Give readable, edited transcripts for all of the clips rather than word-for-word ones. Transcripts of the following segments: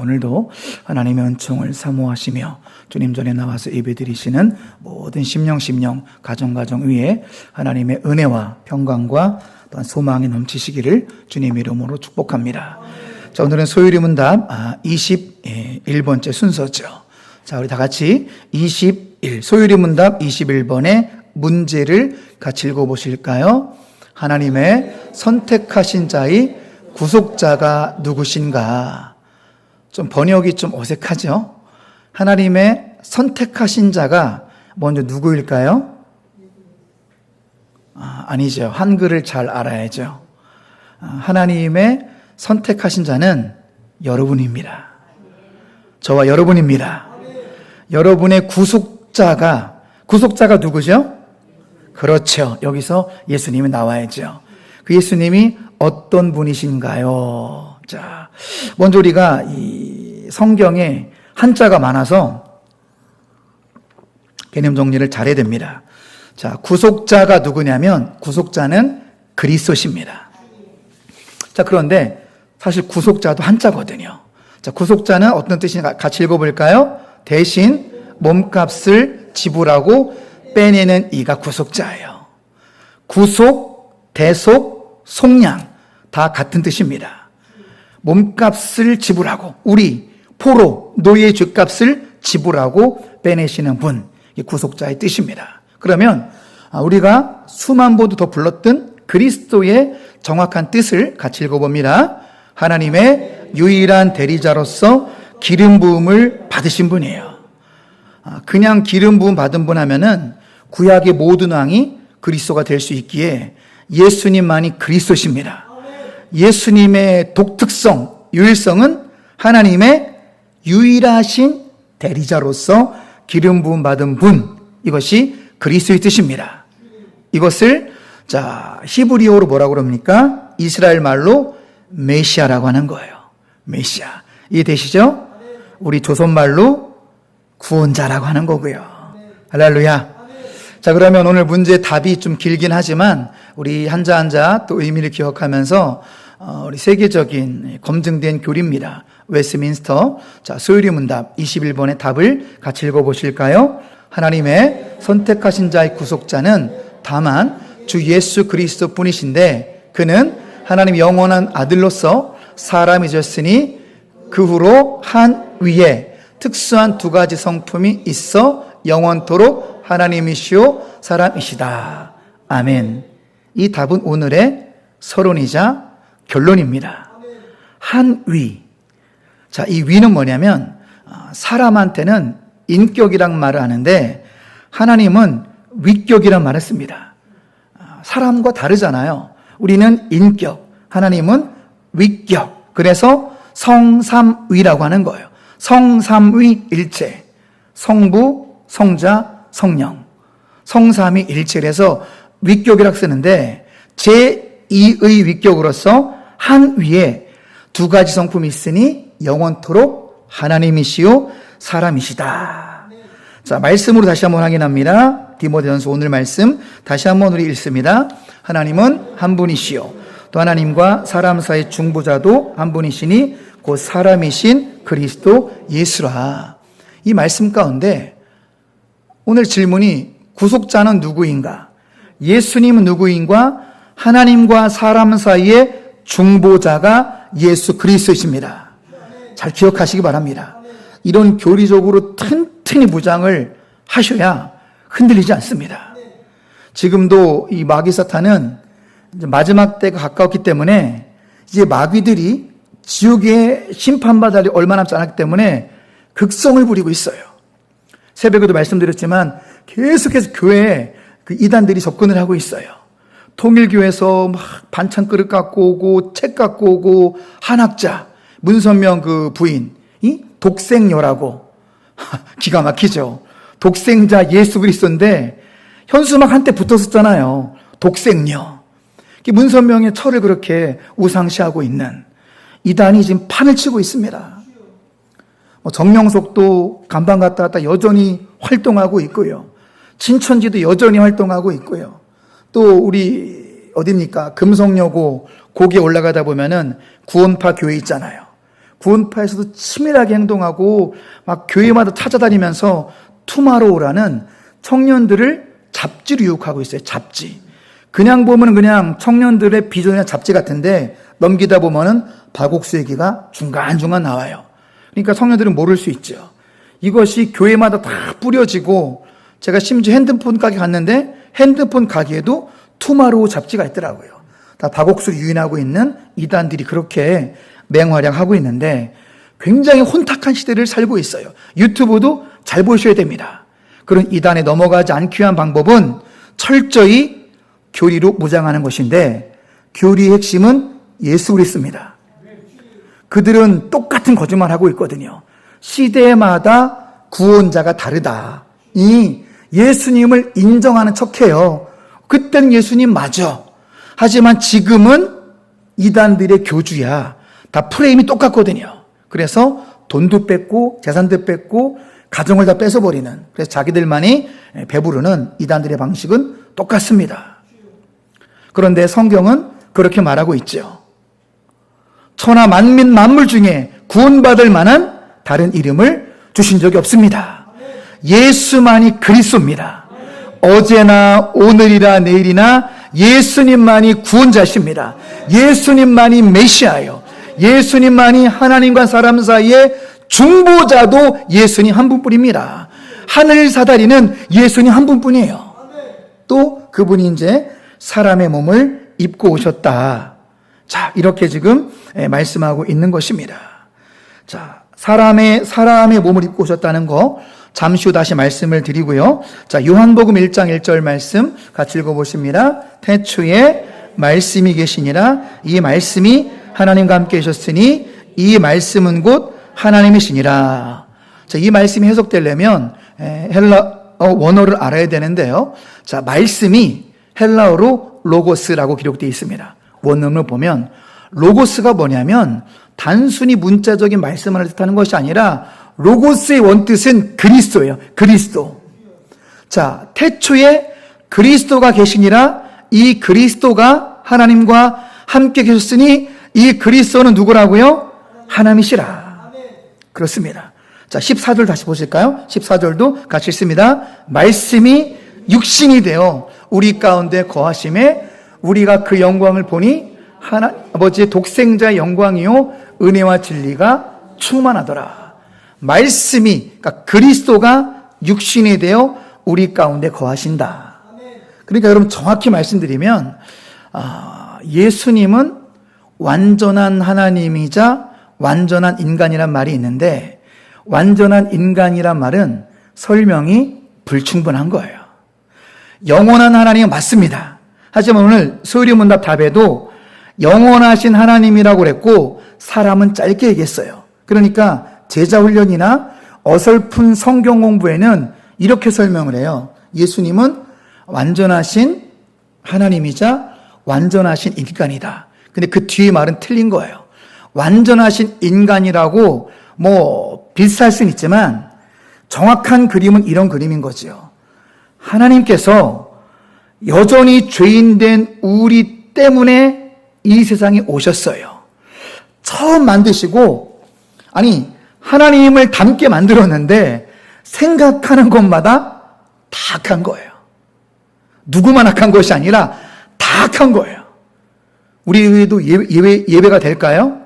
오늘도 하나님의 은총을 사모하시며 주님 전에 나와서 예배드리시는 모든 심령 가정 위에 하나님의 은혜와 평강과 또한 소망이 넘치시기를 주님의 이름으로 축복합니다. 자, 오늘은 소요리 문답 21번째 순서죠. 자, 우리 다 같이 소요리 문답 21번의 문제를 같이 읽어보실까요? 하나님의 선택하신 자의 구속자가 누구신가? 좀 번역이 좀 어색하죠? 하나님의 선택하신 자가 먼저 누구일까요? 아니죠. 한글을 잘 알아야죠. 하나님의 선택하신 자는 여러분입니다. 저와 여러분입니다. 여러분의 구속자가 누구죠? 그렇죠. 여기서 예수님이 나와야죠. 그 예수님이 어떤 분이신가요? 자, 먼저 우리가 이 성경에 한자가 많아서 개념 정리를 잘해야 됩니다. 자, 구속자가 누구냐면 구속자는 그리스도십니다. 자, 그런데 사실 구속자도 한자거든요. 자, 구속자는 어떤 뜻인가 같이 읽어볼까요? 대신 몸값을 지불하고 빼내는 이가 구속자예요. 구속, 대속, 속량 다 같은 뜻입니다. 몸값을 지불하고 우리 포로 노예의 죗값을 지불하고 빼내시는 분, 이 구속자의 뜻입니다. 그러면 우리가 수만 보도 더 불렀던 그리스도의 정확한 뜻을 같이 읽어봅니다. 하나님의 유일한 대리자로서 기름 부음을 받으신 분이에요. 그냥 기름 부음 받은 분 하면은 구약의 모든 왕이 그리스도가 될 수 있기에 예수님만이 그리스도십니다. 예수님의 독특성, 유일성은 하나님의 유일하신 대리자로서 기름 부음 받은 분, 이것이 그리스도의 뜻입니다. 이것을 히브리어로 뭐라고 그럽니까? 이스라엘 말로 메시아라고 하는 거예요. 메시아. 이해되시죠? 우리 조선 말로 구원자라고 하는 거고요. 할렐루야. 자, 그러면 오늘 문제 답이 좀 길긴 하지만 우리 한자 또 의미를 기억하면서 우리 세계적인 검증된 교리입니다. 웨스트민스터. 자, 소요리 문답 21번의 답을 같이 읽어보실까요? 하나님의 선택하신 자의 구속자는 다만 주 예수 그리스도 뿐이신데 그는 하나님의 영원한 아들로서 사람이 되었으니 그 후로 한 위에 특수한 두 가지 성품이 있어 영원토록 하나님이시오 사람이시다. 아멘. 이 답은 오늘의 서론이자 결론입니다. 한 위. 자, 이 위는 뭐냐면 사람한테는 인격이란 말을 하는데 하나님은 위격이란 말을 씁니다. 사람과 다르잖아요. 우리는 인격, 하나님은 위격. 그래서 성삼위라고 하는 거예요. 성삼위 일체. 성부, 성자, 성령. 성삼위 일체라서 위격이라고 쓰는데 제2의 위격으로서 한 위에 두 가지 성품이 있으니 영원토록 하나님이시오 사람이시다. 자, 말씀으로 다시 한번 확인합니다. 디모데전서 오늘 말씀 다시 한번 우리 읽습니다. 하나님은 한 분이시오. 또 하나님과 사람 사이 중보자도 한 분이시니 곧 사람이신 그리스도 예수라. 이 말씀 가운데 오늘 질문이 구속자는 누구인가? 예수님은 누구인가? 하나님과 사람 사이의 중보자가 예수 그리스도이십니다. 잘 기억하시기 바랍니다. 이런 교리적으로 튼튼히 무장을 하셔야 흔들리지 않습니다. 지금도 이 마귀 사탄은 이제 마지막 때가 가까웠기 때문에 이제 마귀들이 지옥에 심판받을 날이 얼마 남지 않았기 때문에 극성을 부리고 있어요. 새벽에도 말씀드렸지만 계속해서 교회에 그 이단들이 접근을 하고 있어요. 통일교에서 막 반찬 그릇 갖고 오고 책 갖고 오고 한학자 문선명 그 부인이 독생녀라고 기가 막히죠. 독생자 예수 그리스도인데 현수막 한때 붙었었잖아요. 독생녀. 문선명의 철을 그렇게 우상시하고 있는 이단이 지금 판을 치고 있습니다. 정명석도 간방 갔다 왔다 여전히 활동하고 있고요. 진천지도 여전히 활동하고 있고요. 또 우리 어딥니까? 금성여고 고개 올라가다 보면은 구원파 교회 있잖아요. 구원파에서도 치밀하게 행동하고 막 교회마다 찾아다니면서 투마로우라는 청년들을 잡지로 유혹하고 있어요. 잡지. 그냥 보면 그냥 청년들의 비전이나 잡지 같은데 넘기다 보면은 박옥수 얘기가 중간중간 나와요. 그러니까 청년들은 모를 수 있죠. 이것이 교회마다 다 뿌려지고 제가 심지어 핸드폰 가게 갔는데 핸드폰 가게에도 투마로우 잡지가 있더라고요. 다 박옥수를 유인하고 있는 이단들이 그렇게 맹활약하고 있는데 굉장히 혼탁한 시대를 살고 있어요. 유튜브도 잘 보셔야 됩니다. 그런 이단에 넘어가지 않기 위한 방법은 철저히 교리로 무장하는 것인데 교리의 핵심은 예수 그리스도입니다. 그들은 똑같은 거짓말 하고 있거든요. 시대마다 구원자가 다르다. 이 예수님을 인정하는 척해요. 그때는 예수님 맞아. 하지만 지금은 이단들의 교주야. 다 프레임이 똑같거든요. 그래서 돈도 뺏고 재산도 뺏고 가정을 다 뺏어버리는, 그래서 자기들만이 배부르는 이단들의 방식은 똑같습니다. 그런데 성경은 그렇게 말하고 있죠. 천하 만민 만물 중에 구원받을 만한 다른 이름을 주신 적이 없습니다. 예수만이 그리스도입니다. 어제나 오늘이나 내일이나 예수님만이 구원자십니다. 예수님만이 메시아예요. 예수님만이 하나님과 사람 사이의 중보자도 예수님 한 분뿐입니다. 하늘 사다리는 예수님 한 분뿐이에요. 또 그분이 이제 사람의 몸을 입고 오셨다. 자, 이렇게 지금 말씀하고 있는 것입니다. 자, 사람의 몸을 입고 오셨다는 거 잠시 후 다시 말씀을 드리고요. 자, 요한복음 1장 1절 말씀 같이 읽어보십니다. 태초에 말씀이 계시니라. 이 말씀이 하나님과 함께 계셨으니 이 말씀은 곧 하나님이시니라. 자, 이 말씀이 해석되려면 헬라 원어를 알아야 되는데요. 자, 말씀이 헬라어로 로고스라고 기록되어 있습니다. 원어를 보면 로고스가 뭐냐면 단순히 문자적인 말씀을 뜻하는 것이 아니라 로고스의 원뜻은 그리스도예요. 그리스도. 자, 태초에 그리스도가 계시니라. 이 그리스도가 하나님과 함께 계셨으니 이 그리스도는 누구라고요? 하나님이시라. 그렇습니다. 자, 14절 다시 보실까요? 14절도 같이 읽습니다. 말씀이 육신이 되어 우리 가운데 거하심에 우리가 그 영광을 보니 아버지의 독생자의 영광이요 은혜와 진리가 충만하더라. 말씀이, 그러니까 그리스도가 육신이 되어 우리 가운데 거하신다. 그러니까 여러분 정확히 말씀드리면 예수님은 완전한 하나님이자 완전한 인간이란 말이 있는데 완전한 인간이란 말은 설명이 불충분한 거예요. 영원한 하나님은 맞습니다. 하지만 오늘 소유리문답 답에도 영원하신 하나님이라고 그랬고 사람은 짧게 얘기했어요. 그러니까 제자훈련이나 어설픈 성경 공부에는 이렇게 설명을 해요. 예수님은 완전하신 하나님이자 완전하신 인간이다. 근데 그 뒤에 말은 틀린 거예요. 완전하신 인간이라고 비슷할 수는 있지만 정확한 그림은 이런 그림인 거죠. 하나님께서 여전히 죄인된 우리 때문에 이 세상에 오셨어요. 처음 만드시고 하나님을 닮게 만들었는데 생각하는 것마다 다 악한 거예요. 누구만 악한 것이 아니라 다 악한 거예요. 우리도 예배가 될까요?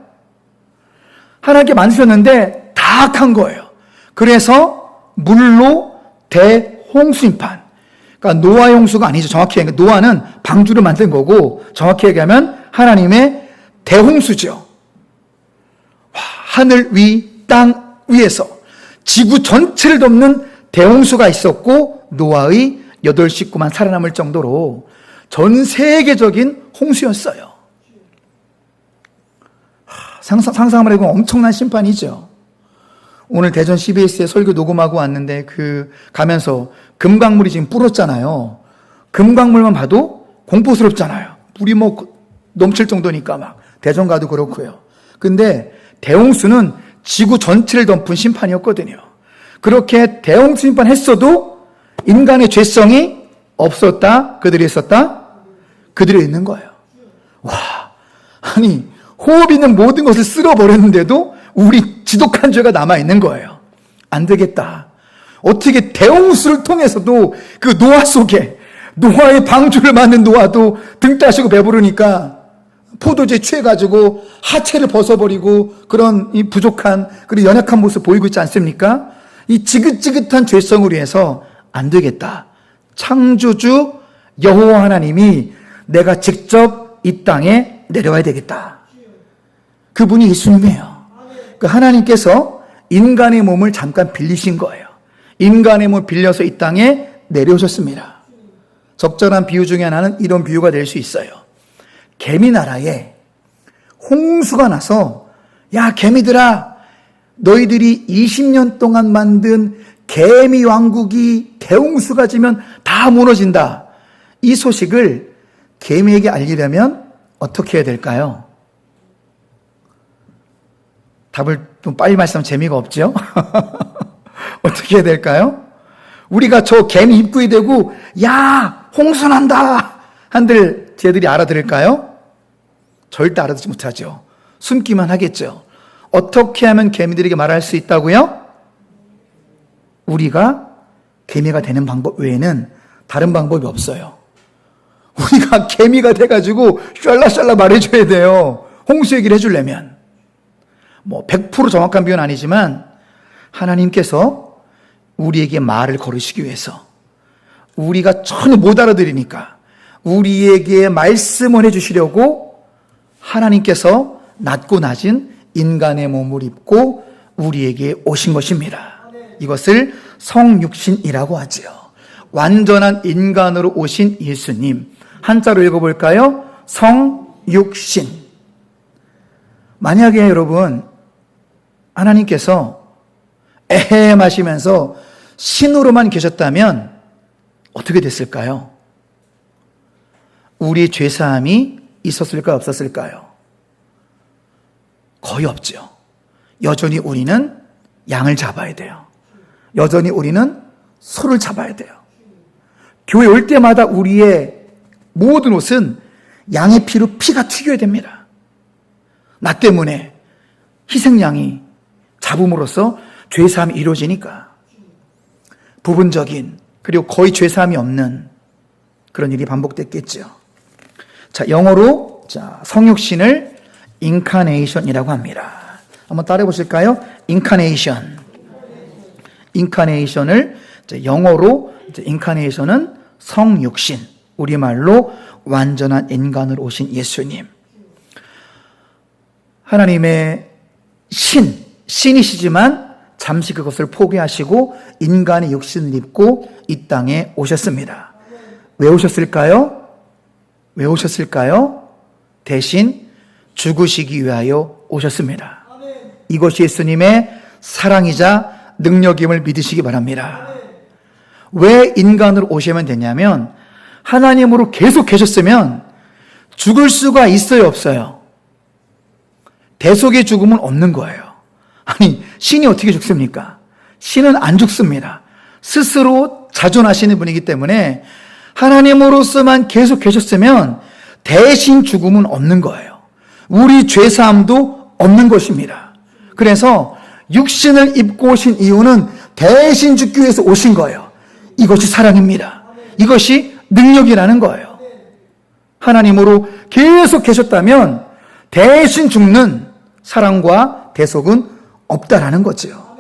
하나님께 만드셨는데 다 악한 거예요. 그래서 물로 대홍수심판. 그러니까 노아의 홍수가 아니죠. 정확히 얘기하면 노아는 방주를 만든 거고 정확히 얘기하면 하나님의 대홍수죠. 하늘 위, 땅 위에서 지구 전체를 덮는 대홍수가 있었고 노아의 8식구만 살아남을 정도로 전 세계적인 홍수였어요. 상상을 해보면 엄청난 심판이죠. 오늘 대전 CBS에 설교 녹음하고 왔는데 가면서 금강물이 지금 불었잖아요. 금강물만 봐도 공포스럽잖아요. 물이 넘칠 정도니까 대전 가도 그렇고요. 근데 대홍수는 지구 전체를 덮은 심판이었거든요. 그렇게 대홍수 심판했어도 인간의 죄성이 없었다? 그들이 있었다? 그들이 있는 거예요. 호흡 있는 모든 것을 쓸어버렸는데도 우리 지독한 죄가 남아있는 거예요. 안 되겠다. 어떻게 대홍수를 통해서도 그 노아 속에, 노아의 방주를 만든 노아도 등 따시고 배부르니까 포도주에 취해가지고 하체를 벗어버리고 그런 이 부족한, 그리고 연약한 모습 보이고 있지 않습니까? 이 지긋지긋한 죄성을 위해서 안 되겠다. 창조주 여호와 하나님이 내가 직접 이 땅에 내려와야 되겠다. 그분이 예수님이에요. 그 하나님께서 인간의 몸을 잠깐 빌리신 거예요. 인간의 몸을 빌려서 이 땅에 내려오셨습니다. 적절한 비유 중에 하나는 이런 비유가 될 수 있어요. 개미 나라에 홍수가 나서, 야 개미들아, 너희들이 20년 동안 만든 개미 왕국이 대홍수가 지면 다 무너진다. 이 소식을 개미에게 알리려면 어떻게 해야 될까요? 답을 좀 빨리 말씀하면 재미가 없죠? 어떻게 해야 될까요? 우리가 저 개미 입구에 대고 야 홍수 난다 한들 쟤들이 알아들을까요? 절대 알아듣지 못하죠. 숨기만 하겠죠. 어떻게 하면 개미들에게 말할 수 있다고요? 우리가 개미가 되는 방법 외에는 다른 방법이 없어요. 우리가 개미가 돼가지고 샬라샬라 말해줘야 돼요. 홍수 얘기를 해주려면. 100% 정확한 비유는 아니지만 하나님께서 우리에게 말을 걸으시기 위해서, 우리가 전혀 못 알아들으니까 우리에게 말씀을 해주시려고 하나님께서 낮고 낮은 인간의 몸을 입고 우리에게 오신 것입니다. 이것을 성육신이라고 하죠. 완전한 인간으로 오신 예수님. 한자로 읽어볼까요? 성육신. 만약에 여러분 하나님께서 에헴 하시면서 신으로만 계셨다면 어떻게 됐을까요? 우리의 죄사함이 있었을까요? 없었을까요? 거의 없죠. 여전히 우리는 양을 잡아야 돼요. 여전히 우리는 소를 잡아야 돼요. 교회 올 때마다 우리의 모든 옷은 양의 피로 피가 튀겨야 됩니다. 나 때문에 희생양이 잡음으로써 죄사함이 이루어지니까. 부분적인, 그리고 거의 죄사함이 없는 그런 일이 반복됐겠죠. 자, 영어로 성육신을 인카네이션이라고 합니다. 한번 따라해 보실까요? 인카네이션. 인카네이션을 영어로 인카네이션은 성육신, 우리말로 완전한 인간으로 오신 예수님. 하나님의 신이시지만 잠시 그것을 포기하시고 인간의 육신을 입고 이 땅에 오셨습니다. 왜 오셨을까요? 왜 오셨을까요? 대신 죽으시기 위하여 오셨습니다. 이것이 예수님의 사랑이자 능력임을 믿으시기 바랍니다. 왜 인간으로 오시면 되냐면 하나님으로 계속 계셨으면 죽을 수가 있어요, 없어요? 대속의 죽음은 없는 거예요. 아니, 신이 어떻게 죽습니까? 신은 안 죽습니다. 스스로 자존하시는 분이기 때문에 하나님으로서만 계속 계셨으면 대신 죽음은 없는 거예요. 우리 죄사함도 없는 것입니다. 그래서 육신을 입고 오신 이유는 대신 죽기 위해서 오신 거예요. 이것이 사랑입니다. 이것이 능력이라는 거예요. 하나님으로 계속 계셨다면 대신 죽는 사랑과 대속은 없다라는 거죠.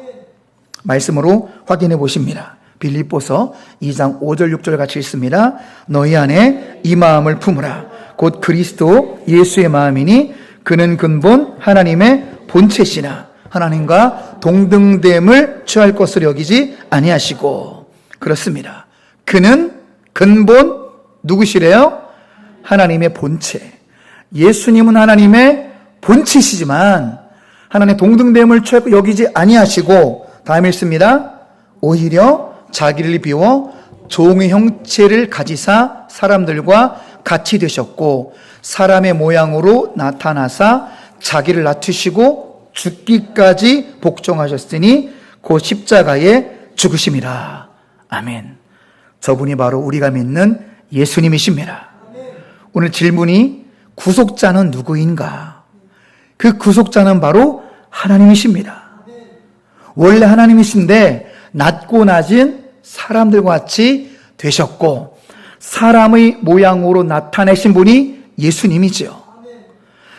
말씀으로 확인해 보십니다. 빌립보서 2장 5절 6절 같이 읽습니다. 너희 안에 이 마음을 품으라. 곧 그리스도 예수의 마음이니 그는 근본 하나님의 본체시나 하나님과 동등됨을 취할 것으로 여기지 아니하시고. 그렇습니다. 그는 근본 누구시래요? 하나님의 본체. 예수님은 하나님의 본체시지만 하나님의 동등됨을 취할 여기지 아니하시고, 다음 읽습니다. 오히려 자기를 비워 종의 형체를 가지사 사람들과 같이 되셨고 사람의 모양으로 나타나사 자기를 낮추시고 죽기까지 복종하셨으니 곧 십자가에 죽으심이라. 아멘. 저분이 바로 우리가 믿는 예수님이십니다. 오늘 질문이 구속자는 누구인가? 그 구속자는 바로 하나님이십니다. 원래 하나님이신데 낮고 낮은 사람들과 같이 되셨고 사람의 모양으로 나타내신 분이 예수님이죠.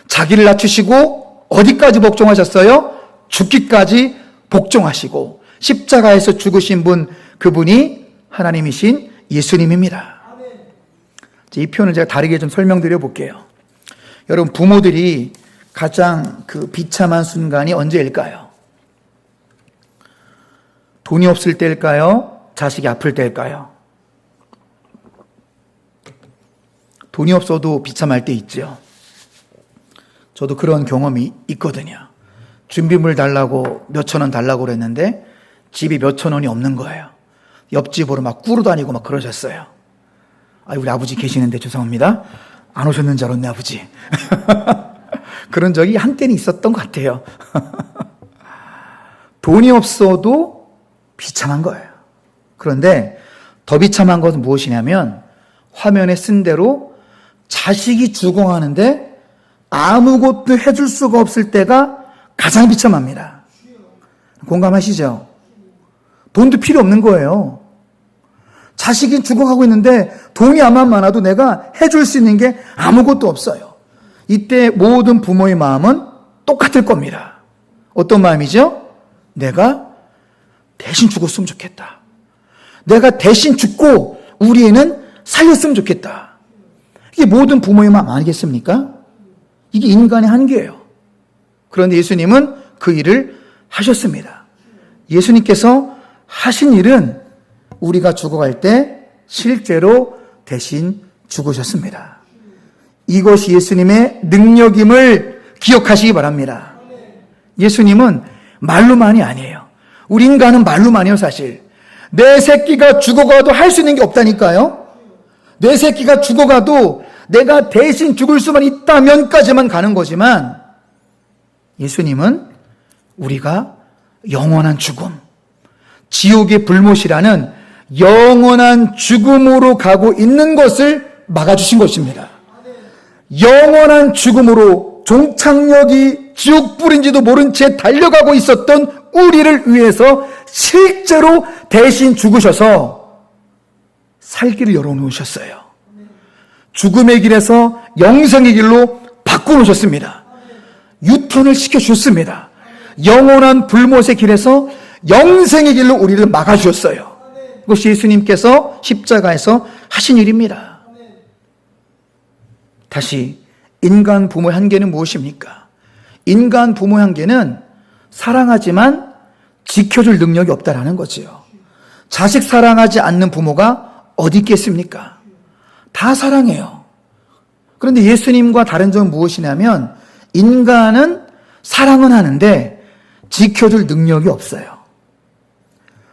자기를 낮추시고 어디까지 복종하셨어요? 죽기까지 복종하시고 십자가에서 죽으신 분, 그분이 하나님이신 예수님입니다. 이 표현을 제가 다르게 좀 설명드려 볼게요. 여러분, 부모들이 가장 비참한 순간이 언제일까요? 돈이 없을 때일까요? 자식이 아플 때일까요? 돈이 없어도 비참할 때 있죠. 저도 그런 경험이 있거든요. 준비물 달라고 몇천 원 달라고 그랬는데 집이 몇천 원이 없는 거예요. 옆집으로 막 꾸러 다니고 막 그러셨어요. 우리 아버지 계시는데 죄송합니다. 안 오셨는 줄 알았네, 아버지. 그런 적이 한때는 있었던 것 같아요. 돈이 없어도 비참한 거예요. 그런데 더 비참한 것은 무엇이냐면 화면에 쓴 대로 자식이 죽어가는데 아무것도 해줄 수가 없을 때가 가장 비참합니다. 공감하시죠? 돈도 필요 없는 거예요. 자식이 죽어가고 있는데 돈이 암만 많아도 내가 해줄 수 있는 게 아무것도 없어요. 이때 모든 부모의 마음은 똑같을 겁니다. 어떤 마음이죠? 내가 대신 죽었으면 좋겠다. 내가 대신 죽고 우리 애는 살렸으면 좋겠다. 이게 모든 부모의 마음 아니겠습니까? 이게 인간의 한계예요. 그런데 예수님은 그 일을 하셨습니다. 예수님께서 하신 일은 우리가 죽어갈 때 실제로 대신 죽으셨습니다. 이것이 예수님의 능력임을 기억하시기 바랍니다. 예수님은 말로만이 아니에요. 우리 인간은 말로만이에요, 사실. 내 새끼가 죽어가도 할 수 있는 게 없다니까요. 내 새끼가 죽어가도 내가 대신 죽을 수만 있다면까지만 가는 거지만 예수님은 우리가 영원한 죽음, 지옥의 불못이라는 영원한 죽음으로 가고 있는 것을 막아주신 것입니다. 영원한 죽음으로 종착역이 지옥불인지도 모른 채 달려가고 있었던 우리를 위해서 실제로 대신 죽으셔서 살길을 열어놓으셨어요. 죽음의 길에서 영생의 길로 바꿔놓으셨습니다. 유턴을 시켜주셨습니다. 영원한 불못의 길에서 영생의 길로 우리를 막아주셨어요. 그것이 예수님께서 십자가에서 하신 일입니다. 다시 인간 부모의 한계는 무엇입니까? 인간 부모의 한계는 사랑하지만 지켜줄 능력이 없다라는 거지요. 자식 사랑하지 않는 부모가 어디 있겠습니까? 다 사랑해요. 그런데 예수님과 다른 점은 무엇이냐면 인간은 사랑은 하는데 지켜줄 능력이 없어요.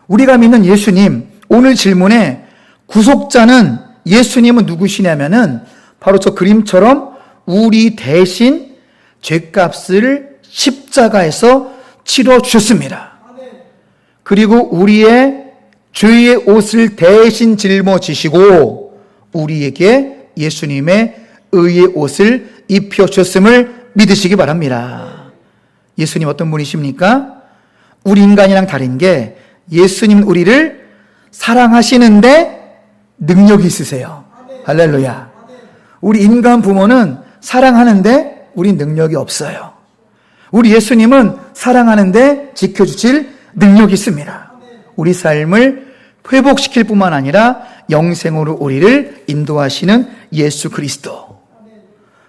우리가 믿는 예수님, 오늘 질문에 구속자는 예수님은 누구시냐면은 바로 저 그림처럼 우리 대신 죄값을 십자가에서 치러 주셨습니다. 그리고 우리의 죄의 옷을 대신 짊어지시고 우리에게 예수님의 의의 옷을 입혀 주셨음을 믿으시기 바랍니다. 예수님 어떤 분이십니까? 우리 인간이랑 다른 게 예수님 우리를 사랑하시는데 능력이 있으세요. 할렐루야. 우리 인간 부모는 사랑하는데 우리 능력이 없어요. 우리 예수님은 사랑하는데 지켜주실 능력이 있습니다. 우리 삶을 회복시킬 뿐만 아니라 영생으로 우리를 인도하시는 예수 그리스도.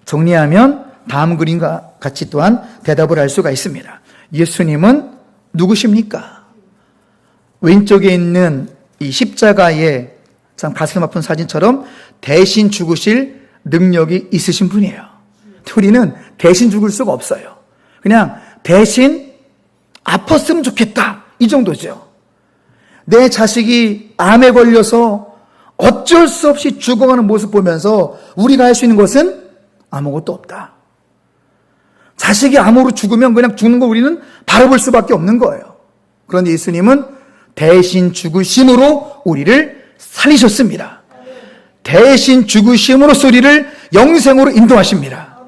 정리하면 다음 그림과 같이 또한 대답을 할 수가 있습니다. 예수님은 누구십니까? 왼쪽에 있는 이 십자가의 참 가슴 아픈 사진처럼 대신 죽으실 능력이 있으신 분이에요. 우리는 대신 죽을 수가 없어요. 그냥 대신 아팠으면 좋겠다, 이 정도죠. 내 자식이 암에 걸려서 어쩔 수 없이 죽어가는 모습 보면서 우리가 할 수 있는 것은 아무것도 없다. 자식이 암으로 죽으면 그냥 죽는 거 우리는 바라볼 수밖에 없는 거예요. 그런데 예수님은 대신 죽으심으로 우리를 살리셨습니다. 대신 죽으심으로써 우리를 영생으로 인도하십니다.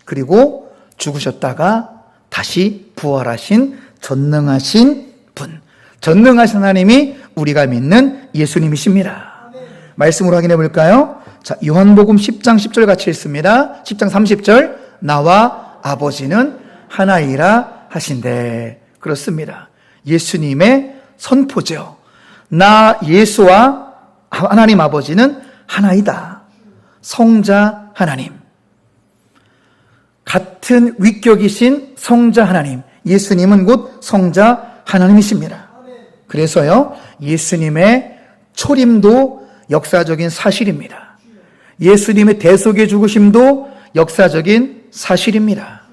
그리고 죽으셨다가 다시 부활하신 전능하신 분, 전능하신 하나님이 우리가 믿는 예수님이십니다. 말씀으로 확인해 볼까요? 자, 요한복음 10장 10절 같이 읽습니다. 10장 30절, 나와 아버지는 하나이라 하신대. 그렇습니다. 예수님의 선포죠. 나 예수와 하나님 아버지는 하나이다. 성자 하나님, 같은 위격이신 성자 하나님, 예수님은 곧 성자 하나님이십니다. 그래서요, 예수님의 초림도 역사적인 사실입니다. 예수님의 대속의 죽으심도 역사적인 사실입니다.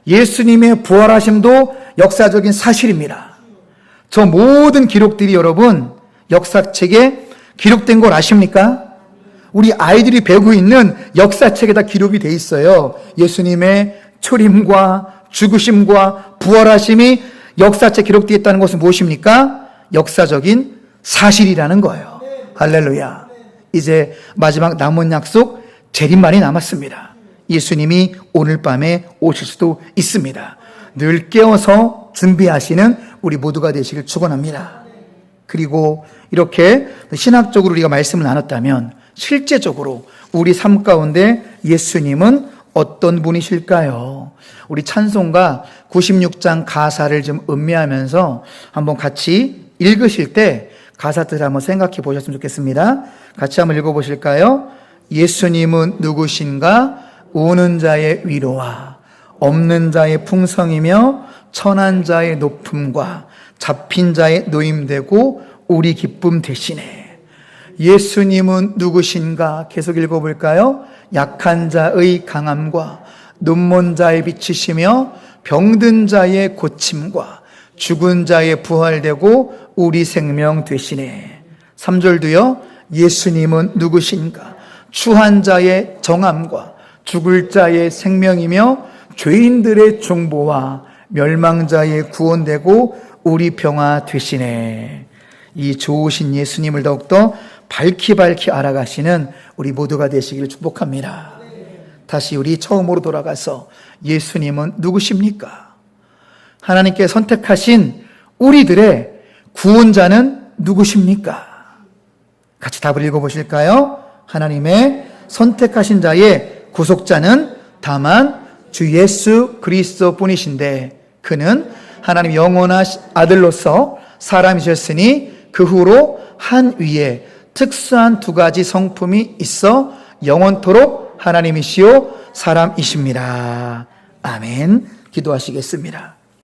예수님의 부활하심도 역사적인 사실입니다. 저 모든 기록들이 여러분 역사책에 기록된 걸 아십니까? 우리 아이들이 배우고 있는 역사책에 다 기록이 돼 있어요. 예수님의 초림과 죽으심과 부활하심이 역사책에 기록되어 있다는 것은 무엇입니까? 역사적인 사실이라는 거예요. 할렐루야. 이제 마지막 남은 약속, 재림만이 남았습니다. 예수님이 오늘 밤에 오실 수도 있습니다. 늘 깨어서 준비하시는 우리 모두가 되시길 축원합니다. 그리고 이렇게 신학적으로 우리가 말씀을 나눴다면 실제적으로 우리 삶 가운데 예수님은 어떤 분이실까요? 우리 찬송가 96장 가사를 좀 음미하면서 한번 같이 읽으실 때 가사들을 한번 생각해 보셨으면 좋겠습니다. 같이 한번 읽어보실까요? 예수님은 누구신가? 우는 자의 위로와 없는 자의 풍성이며 천한 자의 높음과 잡힌 자의 노임되고 우리 기쁨 되시네. 예수님은 누구신가? 계속 읽어볼까요? 약한 자의 강함과 눈먼 자의 빛이시며 병든 자의 고침과 죽은 자의 부활되고 우리 생명 되시네. 3절도요. 예수님은 누구신가? 추한 자의 정함과 죽을 자의 생명이며 죄인들의 중보와 멸망자의 구원되고 우리 평화 되시네. 이 좋으신 예수님을 더욱더 밝히 알아가시는 우리 모두가 되시기를 축복합니다. 다시 우리 처음으로 돌아가서 예수님은 누구십니까? 하나님께 선택하신 우리들의 구원자는 누구십니까? 같이 답을 읽어보실까요? 하나님의 선택하신 자의 구속자는 다만 주 예수 그리스도 뿐이신데 그는 하나님 영원한 아들로서 사람이셨으니 그 후로 한 위에 특수한 두 가지 성품이 있어 영원토록 하나님이시요 사람이십니다. 아멘. 기도하시겠습니다.